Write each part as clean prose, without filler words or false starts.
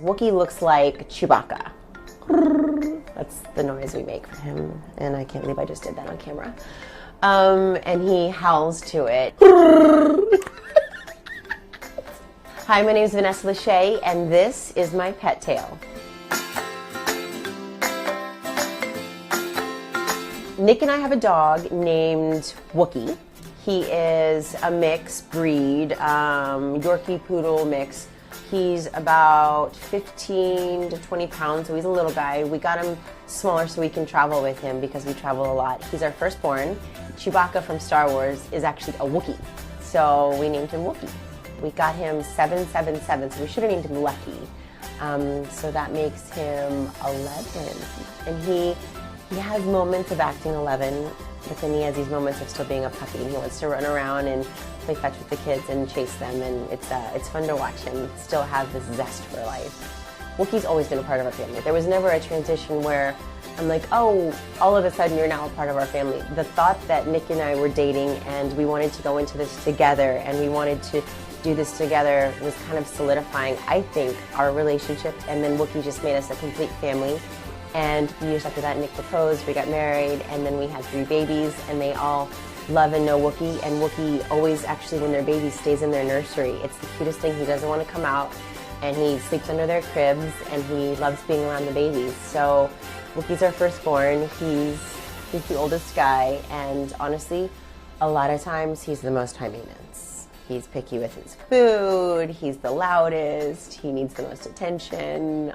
Wookie looks like Chewbacca. That's the noise we make for him, and I can't believe I just did that on camera. And he howls to it. Hi, my name is Vanessa Lachey, and this is my pet tale. Nick and I have a dog named Wookie. He is a mixed breed, Yorkiepoo mix. He's about 15 to 20 pounds, so he's a little guy. We got him smaller so we can travel with him because we travel a lot. He's our firstborn. Chewbacca from Star Wars is actually a Wookie, so we named him Wookie. We got him 777, so we should have named him Lucky. So that makes him 11. And he has moments of acting 11, but then he has these moments of still being a puppy. He wants to run around and play fetch with the kids and chase them, and it's fun to watch him still have this zest for life. Wookie's always been a part of our family. There was never a transition where I'm like, oh, all of a sudden you're now a part of our family. The thought that Nick and I were dating and we wanted to go into this together and we wanted to do this together was kind of solidifying, I think, our relationship, and then Wookie just made us a complete family. And years after that, Nick proposed, we got married, and then we had 3 babies, and they all love and know Wookie, and Wookie always, actually, when they're babies, stays in their nursery. It's the cutest thing. He doesn't want to come out, and he sleeps under their cribs, and he loves being around the babies. So Wookie's our firstborn. He's the oldest guy, and honestly, a lot of times, he's the most high maintenance. He's picky with his food, he's the loudest, he needs the most attention,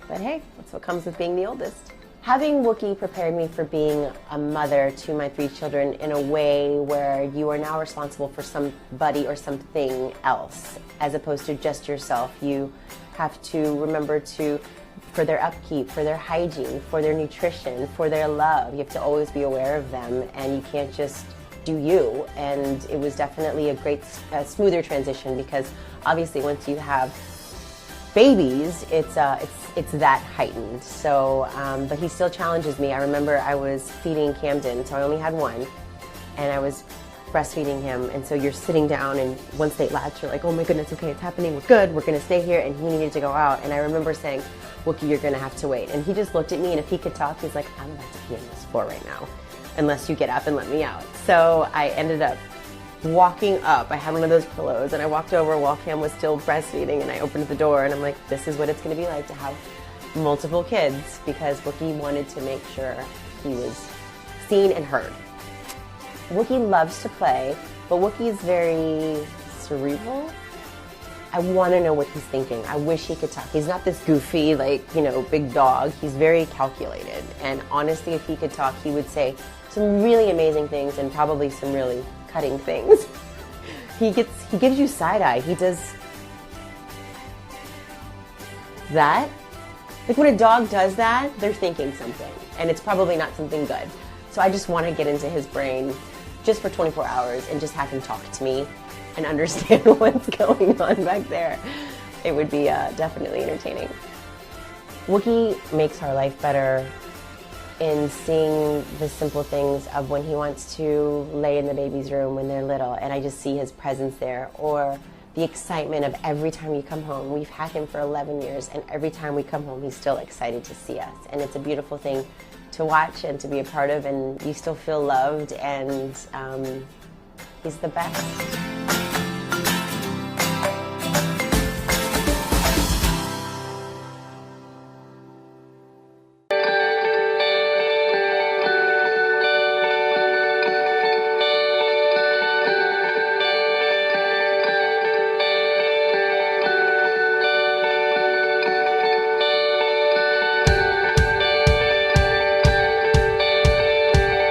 but hey, that's what comes with being the oldest. Having Wookie prepared me for being a mother to my 3 children in a way where you are now responsible for somebody or something else, as opposed to just yourself. You have to remember for their upkeep, for their hygiene, for their nutrition, for their love. You have to always be aware of them, and you can't just do you. And it was definitely a smoother transition, because obviously once you have babies, it's that heightened. So, but he still challenges me. I remember I was feeding Camden, so I only had one, and I was breastfeeding him, and so you're sitting down, and once they latch, you're like, oh my goodness, okay, it's happening, we're good, we're gonna stay here, and he needed to go out, and I remember saying, Wookie, you're gonna have to wait. And he just looked at me, and if he could talk, he's like, I'm about to pee on this floor right now, unless you get up and let me out. So I ended up walking up. I had one of those pillows, and I walked over while Cam was still breastfeeding, and I opened the door, and I'm like, this is what it's going to be like to have multiple kids, because Wookie wanted to make sure he was seen and heard. Wookie loves to play, but Wookie is very cerebral. I want to know what he's thinking. I wish he could talk. He's not this goofy, big dog. He's very calculated. And honestly, if he could talk, he would say some really amazing things and probably some really cutting things. He gives you side eye. He does that. Like when a dog does that, they're thinking something, and it's probably not something good. So I just want to get into his brain just for 24 hours and just have him talk to me and understand what's going on back there. It would be definitely entertaining. Wookie makes our life better in seeing the simple things of when he wants to lay in the baby's room when they're little, and I just see his presence there, or the excitement of every time you come home. We've had him for 11 years, and every time we come home, he's still excited to see us, and it's a beautiful thing to watch and to be a part of, and you still feel loved, and he's the best.